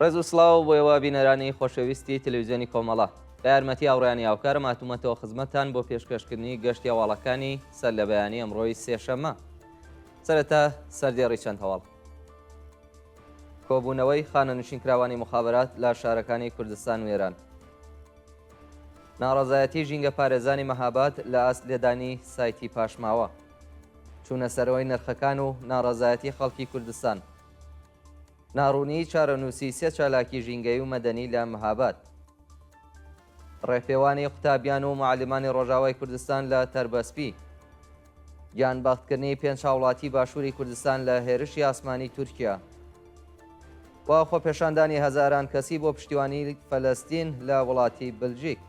ڕێز و سڵاو بۆ ئێوە بینەرانی خۆشەویستی تەلەڤیزیۆنی کۆمەڵە بە یارمەتی ئاوڕیانی هاوکارم هاتوومەتەوە خزمەتتان بۆ پێشکەشکردنی گەشتی هەواڵەکانی سەر لە بەیانی ئەمڕۆی سێشەممە. سەرەتا سەردێڕی چەند هەواڵ. کۆبوونەوەی خانە نوشینکراوانی مخابرات لە شارەکانی کوردستان و ئێران. ناڕەزایەتی ژینگە پارێزانی مەهاباد لە ئاست لێدانی سایتی پاشماوە. چوونە سەرەوەی نرخەکان و ناڕەزایەتی خەڵکی کوردستان. ناڕوونی چارەنووسی سێ چالاکی ژینگەی و مەدەنی لە مەهاباد. ڕێپێوانی قوتابیان و معلمانی ڕۆژاوای کوردستان لە تەربەسپی. گیانبەختکردنی پێنج هاوڵاتی باشووری کوردستان لە هێرشی ئاسمانی تورکیا. وا خۆپێشاندانی هەزاران کەسی بۆ پشتیوانی فەلەستین لە وڵاتی بلژیک.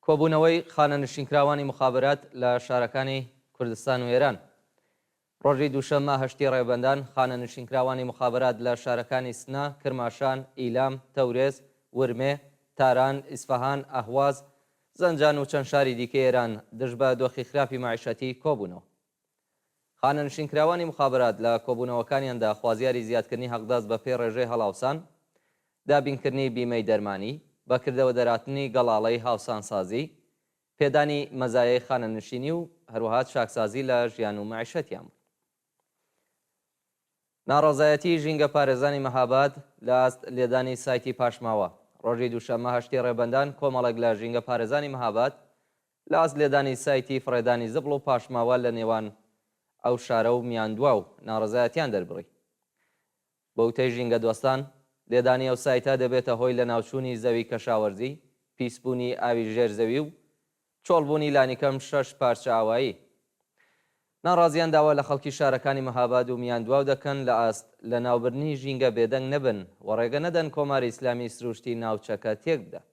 کۆبوونەوەی خانە نشینکراوانی مخابرات لە شارەکانی کوردستان و ئێران. ڕۆژی دووشەممە هەشتی ڕێبەندان خانە نشینکراوانی مخابرات لە شارەکانی سنا، کرماشان، ئیلام، تەورێز، ورمێ، تاران، ئیسفەهان، ئەهواز، زەنجان و چەند شاری دیکەی ئێران دژ بە دۆخی خراپی مەعیشەتی کۆبوونەوە. خانە نشینکراوانی مخابرات لە کۆبوونەوەکانیاندا خوازیاری زیادکردنی هەڵدەست بە پێی ڕێژەی هەڵاوسان، دابینکردنی بیمەی دەرمانی، بەکردەوە دەراتنی گەڵاڵەی هاوسانسازی، پێدانی مەزایای خانە نشینی و هەروەها چاکسازی لە ژیان و مەعیشەتیان. ناڕەزایەتی ژینگە پارێزانی مەهاباد لە ئاست لێدانی سایتی پاشماوە. ڕۆژی دووشەممە هەشتی ڕێبەندان کۆمەڵێک لە ژینگە پارێزانی مەهاباد لە ئاست لێدانی سایتی فڕێدانی زبڵ و پاشماوە لە نێوان ئەو شارە و میاندووە و ناڕەزایەتیان دەربڕی. بە وتەی ژینگە دۆستان، لێدانی ئەو سایتە دەبێتە هۆی لە ناوچوونی زەوی کەشاوەرزی، پیسبوونی ئاوی ژێرزەوی و چۆڵبوونی لانیکەم 6 پارچە ئاوایی. ناڕازیان داوا لە خەڵکی شارەکانی مەهاباد و میاندواو دەکەن لە ئاست لە ناوبردنی ژینگە بێدەنگ نەبن و ڕێگە نەدەن کۆماری ئیسلامی سروشتی ناوچەکە تێک بدات.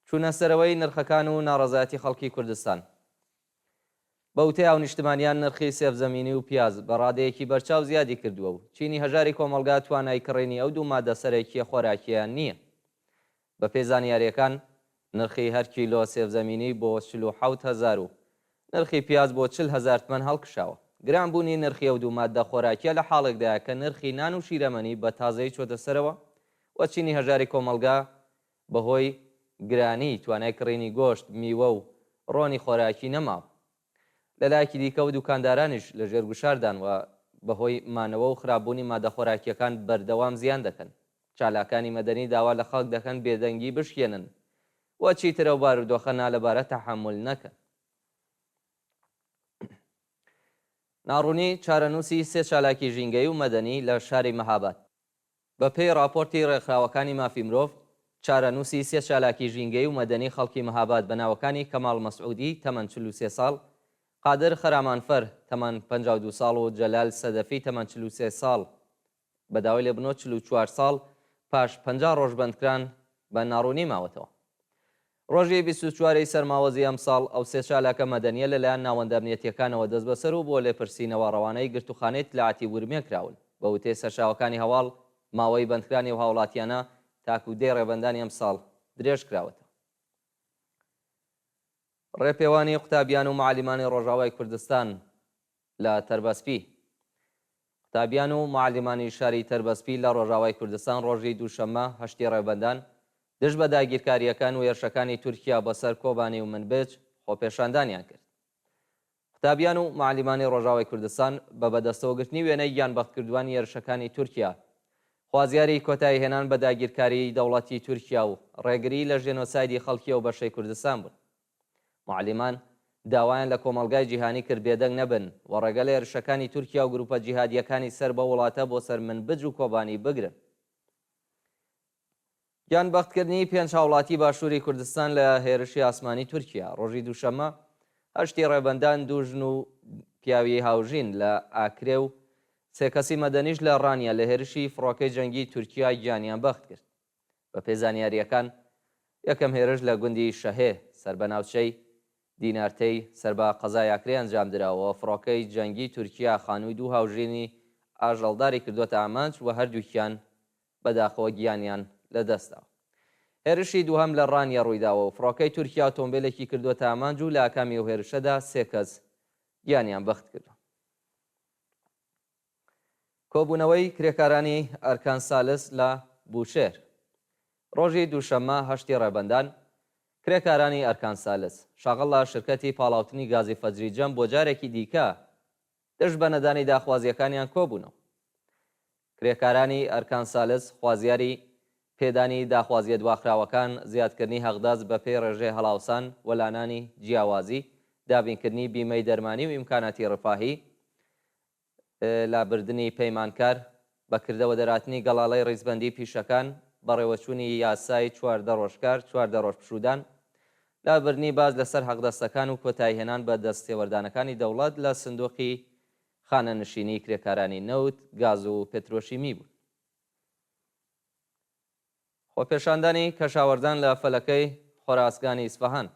چوونە سەرەوەی نرخەکان و ناڕەزایەتی خەڵکی کوردستان. بە وتەی ئاو نیشتمانیان نرخی سێفزەمینی و پیاز بە ڕادەیەکی بەرچاو زیادی کردووە و چینی هەژاری کۆمەلگا توانای کڕینی ئەو دوو مادە سەرەکیە خۆراکیان نییە. بە پێی زانیاریەکان نرخی هەر کیلۆ سێفزەمینی بۆ 47,000 و نرخی پیاز بۆ 40,000 تمەن هەڵکشاوە. گرانبوونی نرخی ئەو دوو مادە خۆراکیە لە حاڵێکدایە کە نرخی نان و شیرەمەنی بە تازەی چۆتە سەرەوە و چینی هەژاری کۆمەلگا بەهۆی گرانی توانای کڕینی گۆشت، میوە و ڕۆنی خۆراکی نەماوە. لەلایەکی دیکە و دوکاندارانیش لە ژێرگوشاردان و بەهۆی مانەوە و خراپبوونی مادە خۆراکیەکان بەردەوام زیان دەکەن. چالاکانی مەدەنی داوا لە خەڵک دەکەن بێدەنگی بشکێنن و چیترە و بارودۆخە نالەبارە تەحمل نەکەن. ناڕوونی چارەنووسی سێ چالاکی ژینگەی و مەدەنی لە شاری مەهاباد. بە پێی راپۆرتی ڕێکخراوەکانی مافی مرۆڤ، چارەنووسی سێ چالاکی ژینگەی و مەدەنی خەڵکی مەهاباد بە ناوەکانی کەماڵ مەسعودی تەمەن 43 ساڵ، قادر خەرامانفەر تەمەن 52 ساڵ و جەلال سەدەفی تەمەن 43 ساڵ بەداوای لێبنەوە 44 ساڵ پاش 50 ڕۆژ بەندکران بە ناڕوونی ماوەتەوە. ڕۆژی 24 سەرماوەزی ئەم ساڵ ئەو سێ چالاکە مەدەنیە لەلایەن ناوەندە ئەمنیەتیەکانەوە دەست بەسەر و بۆ لێپرسینەوە ڕەوانەی گرتوخانەی تلعاتی ورمێ کراون. بە وتەی سەرچاوەکانی هەواڵ، ماوەی بەندکرانی و هاوڵاتیانە تاکو دێ ڕێبەندانی ئەم ساڵ درێژ کراوەتەوە. ڕێپێوانی قوتابیان و معلمانی ڕۆژاوای کوردستان لە تەربەسپی. قوتابیان و معلمانی شاری تەربەسپی لە ڕۆژاوای کوردستان ڕۆژی دووشەممە هەشتی ڕێبەندان دژ بە داگیرکاریەکان و هێرشەکانی تورکیا بەسەر کۆبانی و منبج خۆپێشاندانیان کرد. قوتابیان و معلمانی ڕۆژاوای کوردستان بە بەدەستەوەگرتنی وێنەی گیانبەختکردووانی هێرشەکانی تورکیا، خوازیاری کۆتایی هێنان بە داگیرکاری دەوڵەتی تورکیا و ڕێگری لە ژێنۆسایدی خەڵکی و بەشەی کوردستان بوون. معلمان داوایان لە کۆمەلگای جیهانی کرد بێدەنگ نەبن و ڕێگە لە هێرشەکانی تورکیا و گروپە جیهادیەکانی سەر بە وڵاتە بۆ سەر منبج و کۆبانی بگرن. گیانبەختکردنی پێنج هاوڵاتی باشووری کوردستان لە هێرشی ئاسمانی تورکیا. ڕۆژی دووشەممە هەشتی ڕێبەندان دوو ژن و پیاوی هاوژین لە ئاکرێ و سێ کەسی مەدەنیش لە ڕانیا لە هێرشی فڕۆکەی جەنگی تورکیا گیانیان بەخت کرد. بە پێی زانیاریەکان یەکەم هێرش لە گوندی شەهێ سەر بە ناوچەی دینارتەی سەر بە قەزای ئاکرێ ئەنجام درراوە. فڕۆکەی جەنگی تورکیا خانووی دوو هاوژینی ئاژەڵداری کردوتە ئامانج و هەردووکیان بەداخەوە گیانیان لەدەستداوە. هێرشی دووهەم لە ڕانیە ڕوویداوە و فڕۆکەی تورکیا ئۆتۆمبیلێکی کردوتە ئامانج و لە ئاکامی و هێرشەدا 3 کەس گیانیان بەخت کردو. کۆبوونەوەی کرێکارانی ئەرکان سالس لە بوشێر. ڕۆژی دووشەممە هەشتی ڕێبەندان کرێکارانی ئەرکان سالس شاغڵ لە شرکەتی پاڵاوتنی گازی فەجریجەم بۆ جارێکی دیکە دەشت بە نەدانی داخوازیەکانیان کۆبوونەوە. کرێکارانی ئەرکان سالس خوازیاری پێدانی داخوازیە دواخراوەکان، زیادکردنی هەغداز بە پێی ڕێژەی هەڵاوسان وەلانانی جیاوازی، دابینکردنی بیمەی دەرمانی و ئیمکاناتی ڕفاهی، لابردنی پەیمانکار، بەکردەوە دەراتنی گەڵاڵەی ڕیزبەندی پیشەکان، بەڕێوەچوونی یاسای 14 ڕۆژکار 14 ڕۆژ پشودان، لابردنی باز لەسەر حەقدەستەکان و کۆتایهێنان بە دەستێوەردانەکانی دەوڵەت لە سندوقی خانەنشینی کرێکارانی نەوت، گاز و پێترۆشیمی بوو. خۆپێشاندانی کەشاوەردان لە فەلەکەی خۆراسگانی ئیسفەهان.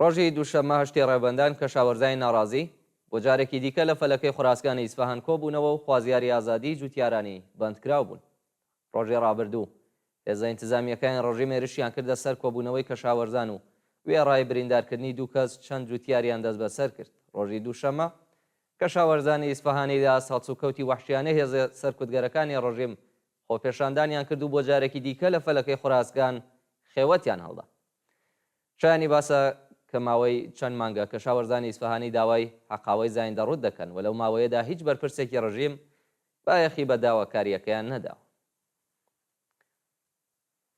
ڕۆژی دووشەممە هەشتی ڕێبەندان کەشاوەرزای ناڕازی بۆ جارێکی دیکە لە فەلەکەی خۆراسگانی ئیسفەهان کۆبوونەوە و خوازیاری ئازادی جوتیارانی بەندکراو بوون. ڕۆژی ڕابردوو هێزە ئینتزامیەکان ڕۆژی مێرشیان کردە سەر کۆبوونەوەی کەشاوەرزان و وێڕای بریندارکردنی دوو کەس چەند جوتیاریان دەست بەسەر کرد. ڕۆژی دووشەممە کەشاوەرزانی ئیسفەهانی دا سەڵسوکەوتی وەحشیانە هێزە سەرکوتگەرەکانی ڕۆژیم خۆپێشاندانیان کرد و بۆ جارێکی دیکە لە فەلەکەی خۆراسگان خێوەتیان هەڵدا. شایانی باسە کە ماوەی چەند مانگە کەشاوەرزانی ئیسفەهانی داوای حەقاوەی زایندە ڕوود دەکەن و لەو ماوەیەدا هیچ بەرپرسێکی ڕژیم بایەخی بە داواکاریەکەیان نەداوە.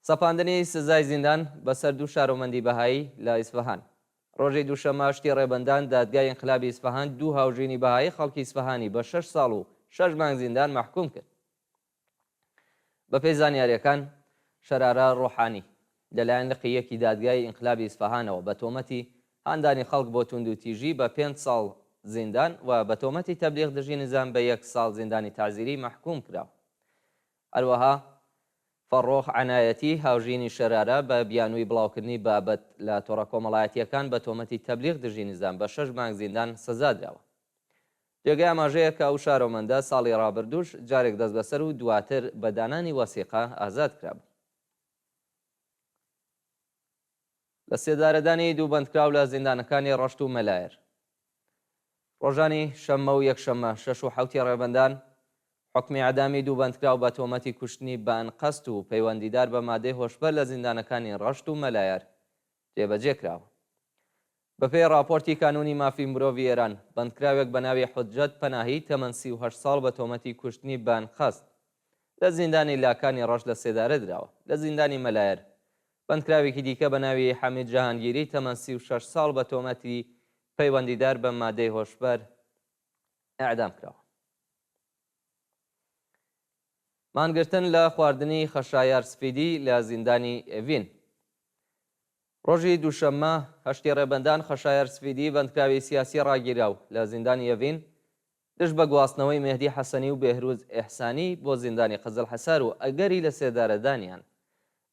سەپاندنی سزای زیندان بەسەر دوو شارۆمەندی بەهایی لە ئیسفەهان. ڕۆژی دووشەممە هەشتی ڕێبەندان دادگای ئینقلابی ئیسفەهان دوو هاوژینی بەهایی خەڵکی ئیسفەهانی بە 6 ساڵ و 6 مانگ زیندان مەحکوم کرد. بەپێی زانیاریەکان شەرارە ڕۆحانی لەلایەن لقیەکی دادگای ئینقلابی ئیسفەهانەوە بە تۆمەتی هاندانی خەڵک بۆ توندوتیژی بە 5 ساڵ زیندان و بە تۆمەتی تەبلیغ دژی نزام بە 1 ساڵ زیندانی تازیری مەحکوم کراوە. هەروەها فەڕۆخ عنایەتی هاوژینی شەرارە بە بیانووی بڵاوکردنی بابەت لە تۆڕە کۆمەڵایەتیەکان بە تۆمەتی تەبلیغ دژی نزام بە 6 مانگ زیندان سزادراوە. جێگای ئاماژەیە کە ئەو شارۆمەندە ساڵی ڕابردووش جارێک دەست بەسەر و دواتر بە دانانی وەسیقە ئازاد کرابوو. لە سێدارەدانی دوو بەندکراو لە زیندانەکانی ڕەشت و مەلایر. ڕۆژانی شەممە و یەکشەممە 6 و 7 ڕێبەندان حکمی ئەعدامی دوو بەندکراو بە تۆمەتی کوشتنی بەئەنقەست و پەیوەندیدار بە مادەی هۆشبەر لە زیندانەکانی ڕەشت و مەلایر جێبەجێ کراوە. بەپێی راپۆرتی کانونی مافی مرۆڤی ئێران بەندکراوێک بە ناوی حوجەت پەناهی تەمەن 38 ساڵ بە تۆمەتی کوشتنی بەئەنقەست لە زیندانی لاکانی ڕەش لە سێدارە درراوە. لە زیندانی مەلایر بەندکراوێکی دیکە بە ناوی حەمید جەهانگیری تەمەن 36 ساڵ بە تۆمەتی پەیوەندیدار بە مادەی هۆشبەر ئەعدام کراوە. مانگرتن لە خواردنی خەشایار سپیدی لە زیندانی ئێڤین. ڕۆژی دووشەممە هەشتی ڕێبەندان خەشایار سپیدی بەندکراوی سیاسی ڕاگیراو لە زیندانی ئێڤین دژ بە گواستنەوەی مێهدی حەسەنی و بێهروز ئێحسانی بۆ زیندانی قزل حەسار و ئەگەری لە سێدارەدانیان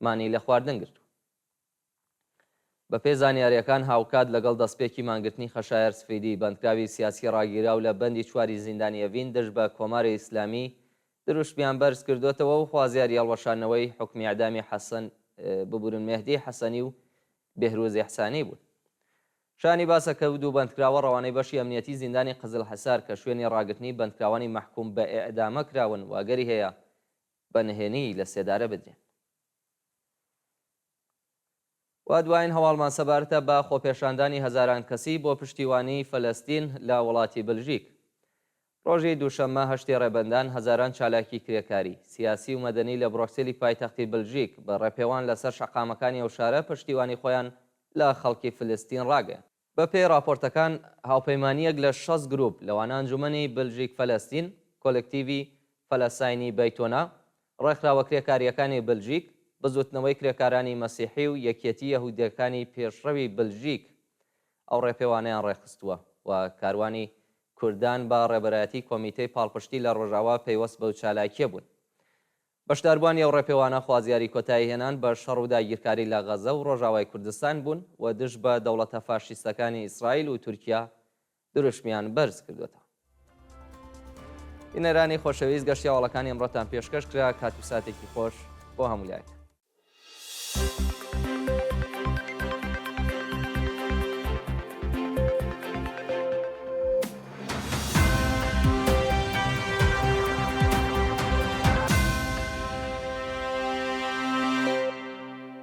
مانی لە خواردن گرت. بە پێی زانیاریەکان هاوکات لەگەڵ دەستپێکی مانگرتنی خەشایار سپیدی بەندکراوی سیاسی ڕاگیراو لە بەندی چواری زیندانی ئێڤین دژ بە کۆماری ئیسلامی دروشتیان بەرز کردوێتەوە و خوازیاری هەڵوەشانەوەی حکمی ئەعدامی حەسەن ببورن مێهدی حەسەنی و بێهروز ئێحسانی بوون. شانی باسە کە دوو بەندکراوە ڕەوانەی بەشی ئەمنیەتی زیندانی قزل حەسار کە شوێنی ڕاگرتنی بەندکراوانی مەحکوم بە ئێعدامە کراون واگەری هەیە بە نهێنی لە سێدارە بدرێن. وا دوایین هەواڵمان سەبارەتە بە خۆپێشاندانی هەزاران کەسی بۆ پشتیوانی فەلەستین لە وڵاتی بلژیک. ڕۆژی دووشەممە هەشتی ڕێبەندان هەزاران چالاکی کرێکاری سیاسی و مەدەنی لە بڕۆکسێلی پایتەختی بلژیک بە ڕێپێوان لەسەر شەقامەکانی ئەو شارە پشتیوانی خۆیان لە خەڵکی فلستین ڕاگەیان. بەپێی راپۆرتەکان هاوپەیمانیەک لە 6 گروپ لەوانە ئەنجومەنی بلژیک فەلەستین، کۆلێکتیڤی فەلەستاینی بەیتۆنا، ڕێکخراوە کرێکاریەکانی بلژیک، بزوتنەوەی کرێکارانی مەسیحی و یەکێتی یەهودیەکانی پێشڕەوی بلژیک ئەو ڕێپێوانەیان ڕێخستووە و کاروانی کوردان بە ڕێبەرایەتی کۆمیتەی پاڵپشتی لە ڕۆژاوا پەیوەست بەو چالاکیە بوون. بەشداربوانی ئەو ڕێپێوانە خوازیاری کۆتایی هێنان بە شەڕ و داگیرکاری لە غەزە و ڕۆژاوای کوردستان بوون و دژ بە دەوڵەتە فاشیستەکانی ئیسرائیل و تورکیا دروشمیان بەرز کردوێتەوە. بینەرانی خۆشەویست گەشتی هەواڵەکانی ئەمڕۆتان پێشکەش کرا. کات و ساتێکی خۆش بۆ هەموو لایەک.